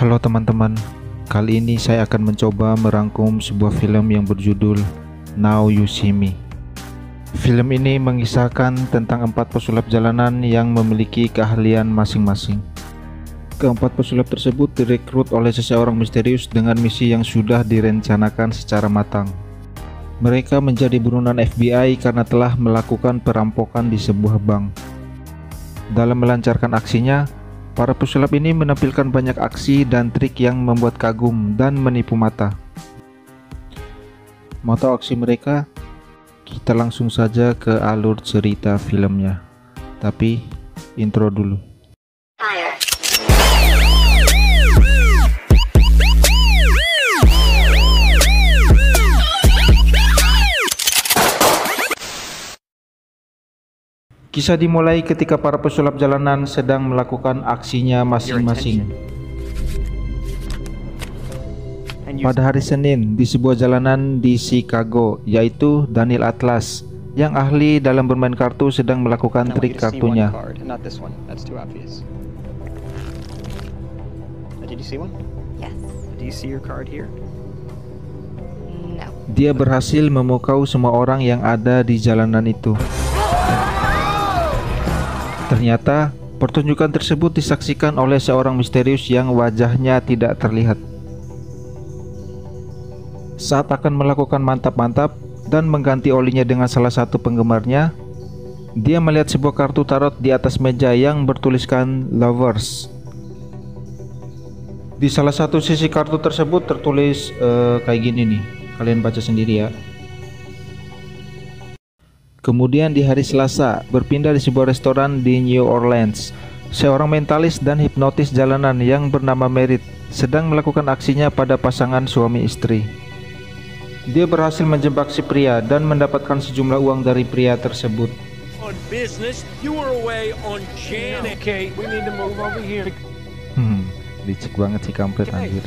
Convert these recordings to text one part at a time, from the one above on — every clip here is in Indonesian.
Halo teman-teman, kali ini saya akan mencoba merangkum sebuah film yang berjudul Now You See Me. Film ini mengisahkan tentang 4 pesulap jalanan yang memiliki keahlian masing-masing. Keempat pesulap tersebut direkrut oleh seseorang misterius dengan misi yang sudah direncanakan secara matang. Mereka menjadi buronan FBI karena telah melakukan perampokan di sebuah bank. Dalam melancarkan aksinya, para pesulap ini menampilkan banyak aksi dan trik yang membuat kagum dan menipu mata. Mau tahu aksi mereka? Kita langsung saja ke alur cerita filmnya. Tapi intro dulu. Kisah dimulai ketika para pesulap jalanan sedang melakukan aksinya masing-masing. Pada hari Senin di sebuah jalanan di Chicago, yaitu Daniel Atlas, yang ahli dalam bermain kartu, sedang melakukan trik kartunya. Dia berhasil memukau semua orang yang ada di jalanan itu. Ternyata pertunjukan tersebut disaksikan oleh seorang misterius yang wajahnya tidak terlihat. Saat akan melakukan mantap-mantap dan mengganti olinya dengan salah satu penggemarnya, dia melihat sebuah kartu tarot di atas meja yang bertuliskan Lovers. Di salah satu sisi kartu tersebut tertulis kayak gini nih, kalian baca sendiri ya. Kemudian di hari Selasa, berpindah di sebuah restoran di New Orleans. Seorang mentalis dan hipnotis jalanan yang bernama Merit sedang melakukan aksinya pada pasangan suami istri. Dia berhasil menjebak si pria dan mendapatkan sejumlah uang dari pria tersebut. Licik banget sih kampret anjir.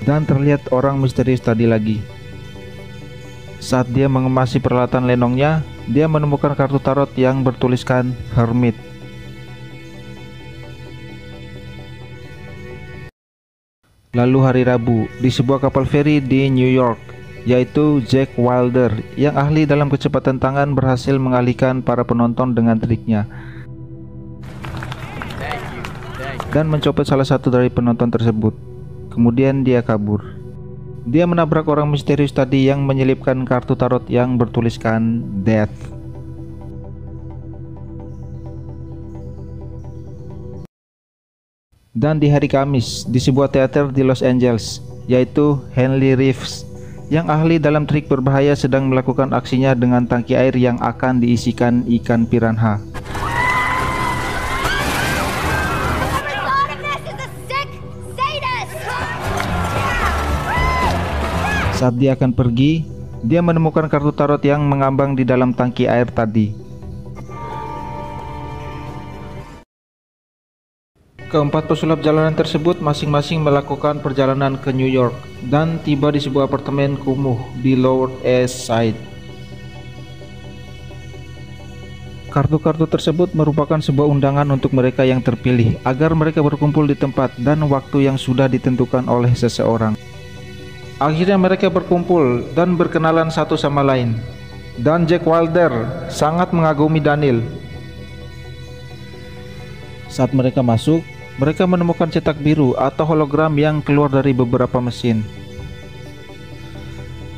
Dan terlihat orang misterius tadi lagi. Saat dia mengemasi peralatan lenongnya, dia menemukan kartu tarot yang bertuliskan Hermit. Lalu hari Rabu, di sebuah kapal feri di New York, yaitu Jack Wilder, yang ahli dalam kecepatan tangan, berhasil mengalihkan para penonton dengan triknya dan mencopet salah satu dari penonton tersebut. Kemudian dia kabur. Dia menabrak orang misterius tadi yang menyelipkan kartu tarot yang bertuliskan Death. Dan di hari Kamis, di sebuah teater di Los Angeles, yaitu Henley Reeves, yang ahli dalam trik berbahaya, sedang melakukan aksinya dengan tangki air yang akan diisikan ikan piranha. Saat dia akan pergi, dia menemukan kartu tarot yang mengambang di dalam tangki air tadi. Keempat pesulap jalanan tersebut masing-masing melakukan perjalanan ke New York dan tiba di sebuah apartemen kumuh di Lower East Side. Kartu-kartu tersebut merupakan sebuah undangan untuk mereka yang terpilih agar mereka berkumpul di tempat dan waktu yang sudah ditentukan oleh seseorang. Akhirnya mereka berkumpul dan berkenalan satu sama lain. Dan Jack Wilder sangat mengagumi Daniel. Saat mereka masuk, mereka menemukan cetak biru atau hologram yang keluar dari beberapa mesin.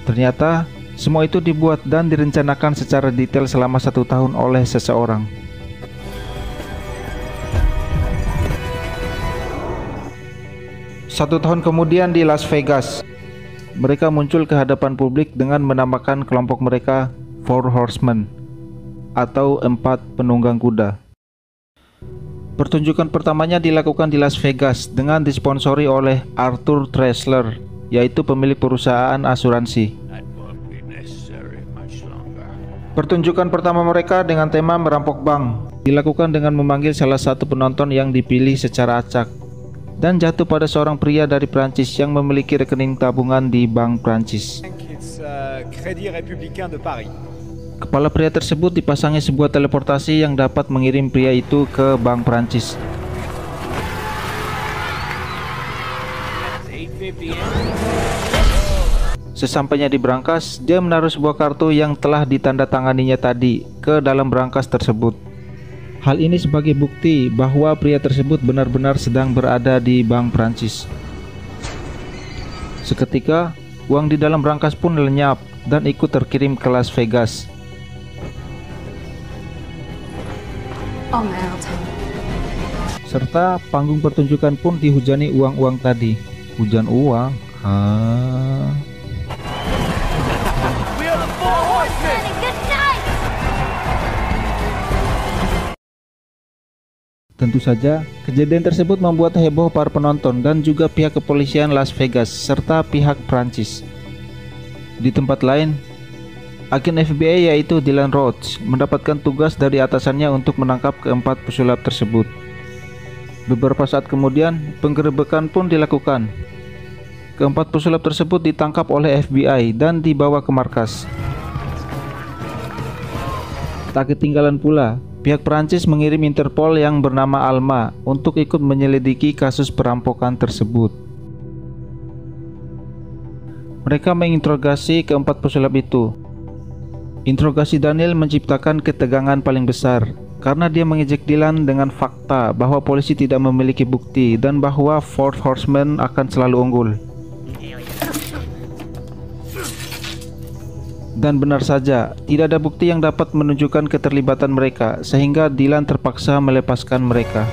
Ternyata semua itu dibuat dan direncanakan secara detail selama 1 tahun oleh seseorang. Satu tahun kemudian di Las Vegas, mereka muncul ke hadapan publik dengan menamakan kelompok mereka Four Horsemen atau 4 penunggang kuda. Pertunjukan pertamanya dilakukan di Las Vegas dengan disponsori oleh Arthur Tressler, yaitu pemilik perusahaan asuransi. Pertunjukan pertama mereka dengan tema merampok bank dilakukan dengan memanggil salah satu penonton yang dipilih secara acak dan jatuh pada seorang pria dari Prancis yang memiliki rekening tabungan di Bank Prancis. Kepala pria tersebut dipasangi sebuah teleportasi yang dapat mengirim pria itu ke Bank Prancis. Sesampainya di brankas, dia menaruh sebuah kartu yang telah ditandatanganinya tadi ke dalam brankas tersebut. Hal ini sebagai bukti bahwa pria tersebut benar-benar sedang berada di Bank Prancis. Seketika, uang di dalam brankas pun lenyap dan ikut terkirim ke Las Vegas. Serta panggung pertunjukan pun dihujani uang-uang tadi. Hujan uang? Tentu saja, kejadian tersebut membuat heboh para penonton dan juga pihak kepolisian Las Vegas serta pihak Prancis. Di tempat lain, agen FBI yaitu Dylan Rhodes mendapatkan tugas dari atasannya untuk menangkap keempat pesulap tersebut. Beberapa saat kemudian, penggerebekan pun dilakukan. Keempat pesulap tersebut ditangkap oleh FBI dan dibawa ke markas. Tak ketinggalan pula, pihak Prancis mengirim Interpol yang bernama Alma untuk ikut menyelidiki kasus perampokan tersebut. Mereka menginterogasi keempat pesulap itu. Interogasi Daniel menciptakan ketegangan paling besar karena dia mengejek Dylan dengan fakta bahwa polisi tidak memiliki bukti dan bahwa Four Horsemen akan selalu unggul. Dan benar saja, tidak ada bukti yang dapat menunjukkan keterlibatan mereka, sehingga Dylan terpaksa melepaskan mereka.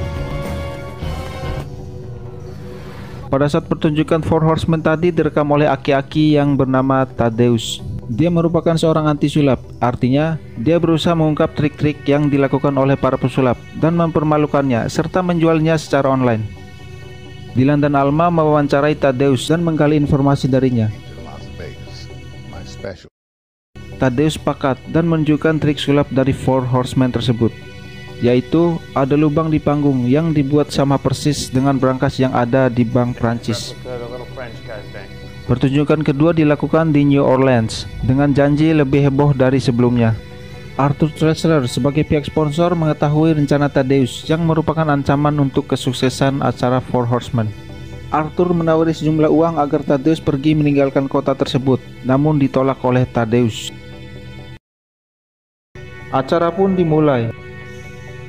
Pada saat pertunjukan Four Horsemen tadi direkam oleh aki-aki yang bernama Thaddeus. Dia merupakan seorang anti sulap, artinya dia berusaha mengungkap trik-trik yang dilakukan oleh para pesulap dan mempermalukannya serta menjualnya secara online. Dylan dan Alma mewawancarai Thaddeus dan menggali informasi darinya. Thaddeus sepakat dan menunjukkan trik sulap dari Four Horsemen tersebut, yaitu ada lubang di panggung yang dibuat sama persis dengan brankas yang ada di Bank Prancis. Pertunjukan kedua dilakukan di New Orleans dengan janji lebih heboh dari sebelumnya. Arthur Treasler sebagai pihak sponsor mengetahui rencana Thaddeus yang merupakan ancaman untuk kesuksesan acara Four Horsemen. Arthur menawari sejumlah uang agar Thaddeus pergi meninggalkan kota tersebut, namun ditolak oleh Thaddeus. Acara pun dimulai.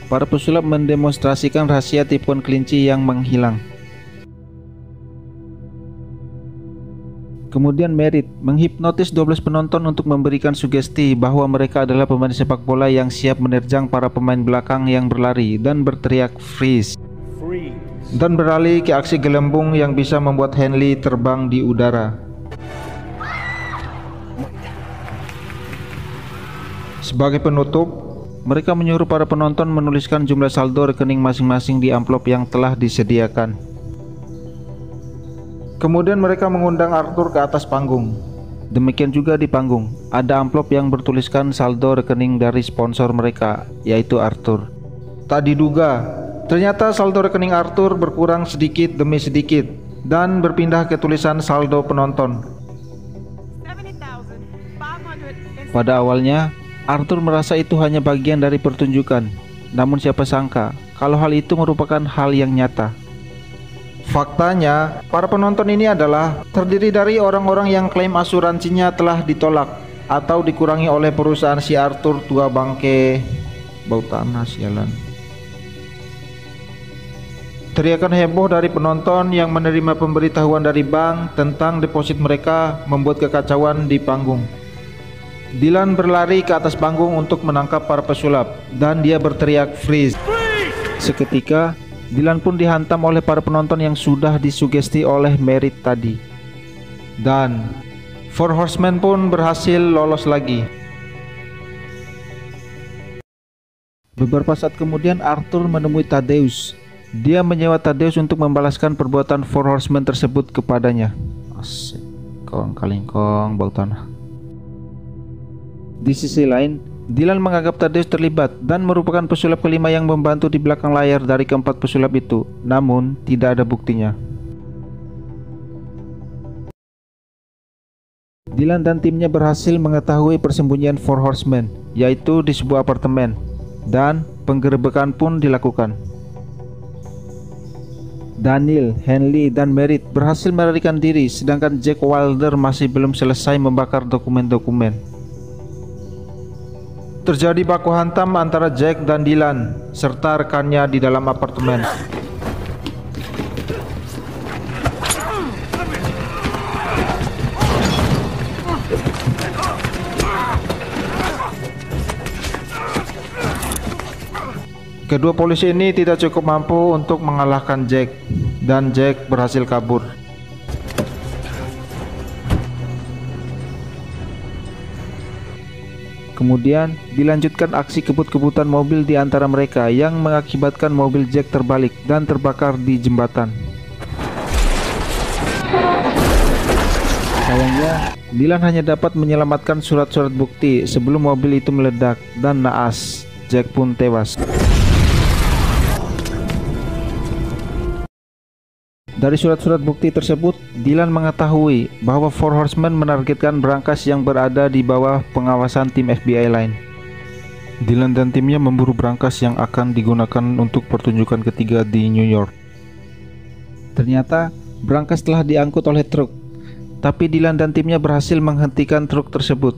Para pesulap mendemonstrasikan rahasia tipuan kelinci yang menghilang. Kemudian Merritt menghipnotis 12 penonton untuk memberikan sugesti bahwa mereka adalah pemain sepak bola yang siap menerjang para pemain belakang yang berlari dan berteriak freeze, dan beralih ke aksi gelembung yang bisa membuat Henley terbang di udara. Sebagai penutup, mereka menyuruh para penonton menuliskan jumlah saldo rekening masing-masing di amplop yang telah disediakan. Kemudian mereka mengundang Arthur ke atas panggung. Demikian juga di panggung, ada amplop yang bertuliskan saldo rekening dari sponsor mereka, yaitu Arthur. Tak diduga, ternyata saldo rekening Arthur berkurang sedikit demi sedikit dan berpindah ke tulisan saldo penonton. Pada awalnya, Arthur merasa itu hanya bagian dari pertunjukan, namun siapa sangka kalau hal itu merupakan hal yang nyata. Faktanya, para penonton ini adalah terdiri dari orang-orang yang klaim asuransinya telah ditolak atau dikurangi oleh perusahaan si Arthur tua bangke. Bau tanah sialan. Teriakan heboh dari penonton yang menerima pemberitahuan dari bank tentang deposit mereka membuat kekacauan di panggung. Dylan berlari ke atas panggung untuk menangkap para pesulap dan dia berteriak freeze. Seketika, Dylan pun dihantam oleh para penonton yang sudah disugesti oleh Merritt tadi. Dan Four Horsemen pun berhasil lolos lagi. Beberapa saat kemudian Arthur menemui Thaddeus. Dia menyewa Thaddeus untuk membalaskan perbuatan Four Horsemen tersebut kepadanya. Asik, kong kalingkong bau tanah. Di sisi lain, Dylan menganggap Thaddeus terlibat dan merupakan pesulap kelima yang membantu di belakang layar dari keempat pesulap itu, namun tidak ada buktinya. Dylan dan timnya berhasil mengetahui persembunyian Four Horsemen, yaitu di sebuah apartemen, dan penggerebekan pun dilakukan. Daniel, Henley, dan Merritt berhasil melarikan diri, sedangkan Jack Wilder masih belum selesai membakar dokumen-dokumen. Terjadi baku hantam antara Jack dan Dylan serta rekannya di dalam apartemen. Kedua polisi ini tidak cukup mampu untuk mengalahkan Jack, dan Jack berhasil kabur. Kemudian dilanjutkan aksi kebut-kebutan mobil di antara mereka yang mengakibatkan mobil Jack terbalik dan terbakar di jembatan. Sayangnya, Dylan hanya dapat menyelamatkan surat-surat bukti sebelum mobil itu meledak dan naas. Jack pun tewas. Dari surat-surat bukti tersebut, Dylan mengetahui bahwa Four Horsemen menargetkan brankas yang berada di bawah pengawasan tim FBI lain. Dylan dan timnya memburu brankas yang akan digunakan untuk pertunjukan ketiga di New York. Ternyata, brankas telah diangkut oleh truk, tapi Dylan dan timnya berhasil menghentikan truk tersebut.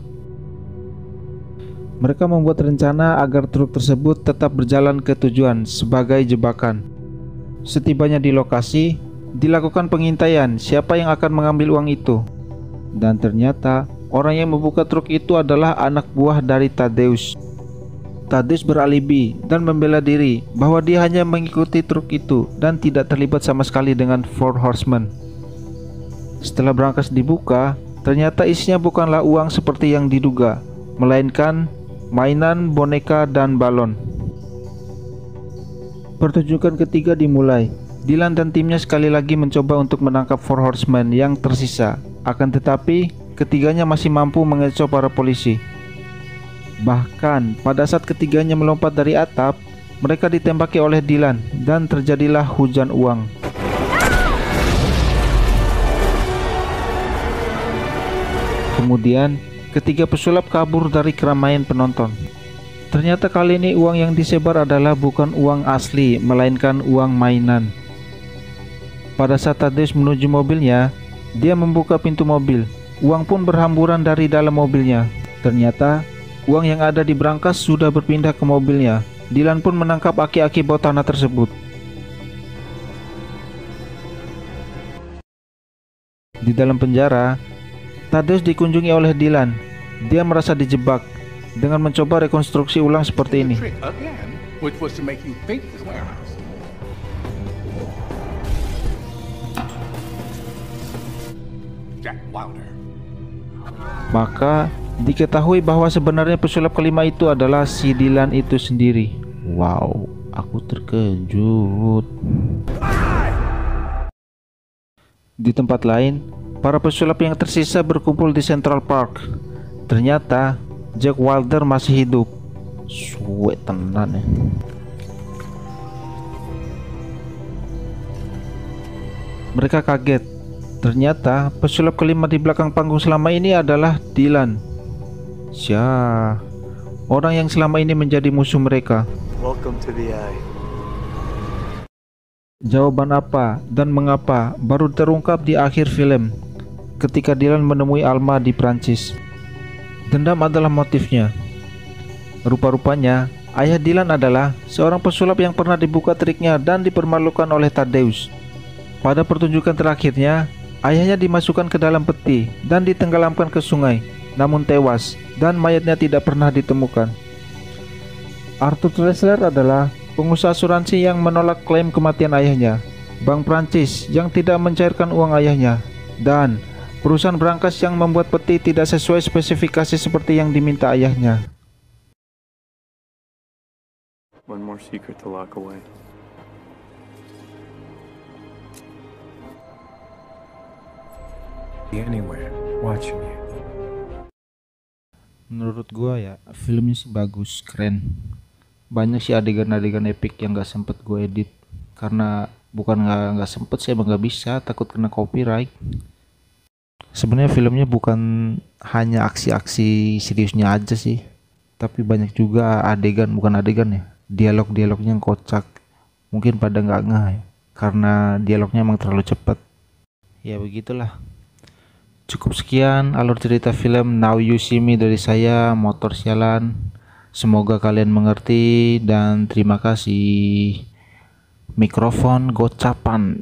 Mereka membuat rencana agar truk tersebut tetap berjalan ke tujuan sebagai jebakan. Setibanya di lokasi, dilakukan pengintaian siapa yang akan mengambil uang itu. Dan ternyata orang yang membuka truk itu adalah anak buah dari Thaddeus. Thaddeus beralibi dan membela diri bahwa dia hanya mengikuti truk itu dan tidak terlibat sama sekali dengan Four Horsemen. Setelah brankas dibuka, ternyata isinya bukanlah uang seperti yang diduga, melainkan mainan, boneka, dan balon. Pertunjukan ketiga dimulai. Dylan dan timnya sekali lagi mencoba untuk menangkap Four Horsemen yang tersisa. Akan tetapi, ketiganya masih mampu mengecoh para polisi. Bahkan, pada saat ketiganya melompat dari atap, mereka ditembaki oleh Dylan dan terjadilah hujan uang. Kemudian, ketiga pesulap kabur dari keramaian penonton. Ternyata kali ini uang yang disebar adalah bukan uang asli, melainkan uang mainan. Pada saat Thaddeus menuju mobilnya, dia membuka pintu mobil. Uang pun berhamburan dari dalam mobilnya. Ternyata, uang yang ada di brankas sudah berpindah ke mobilnya. Dylan pun menangkap aki-aki bawah tanah tersebut. Di dalam penjara, Thaddeus dikunjungi oleh Dylan. Dia merasa dijebak dengan mencoba rekonstruksi ulang seperti ini. Maka diketahui bahwa sebenarnya pesulap kelima itu adalah si Dylan itu sendiri. Wow, aku terkejut. Di tempat lain, para pesulap yang tersisa berkumpul di Central Park. Ternyata Jack Wilder masih hidup. Suwe tenan ya. Mereka kaget. Ternyata pesulap kelima di belakang panggung selama ini adalah Dylan. Syah, orang yang selama ini menjadi musuh mereka. Welcome to the Eye. Jawaban apa dan mengapa baru terungkap di akhir film, ketika Dylan menemui Alma di Prancis. Dendam adalah motifnya. Rupa-rupanya ayah Dylan adalah seorang pesulap yang pernah dibuka triknya dan dipermalukan oleh Thaddeus. Pada pertunjukan terakhirnya, ayahnya dimasukkan ke dalam peti dan ditenggelamkan ke sungai, namun tewas dan mayatnya tidak pernah ditemukan. Arthur Tressler adalah pengusaha asuransi yang menolak klaim kematian ayahnya, Bank Prancis yang tidak mencairkan uang ayahnya, dan perusahaan brankas yang membuat peti tidak sesuai spesifikasi seperti yang diminta ayahnya. One more secret to lock away. Anywhere, watching you. Menurut gua ya, filmnya sih bagus, keren. Banyak sih adegan-adegan epic yang gak sempet gue edit. Karena bukan nggak sempet sih, emang gak bisa, takut kena copyright. Sebenarnya filmnya bukan hanya aksi-aksi seriusnya aja sih, tapi banyak juga adegan, bukan adegan ya, dialog-dialognya yang kocak. Mungkin pada nggak ngeh ya. karena dialognya emang terlalu cepat. Ya begitulah. Cukup sekian alur cerita film Now You See Me dari saya, Motor Sialan. Semoga kalian mengerti dan terima kasih. Mikrofon gocapan.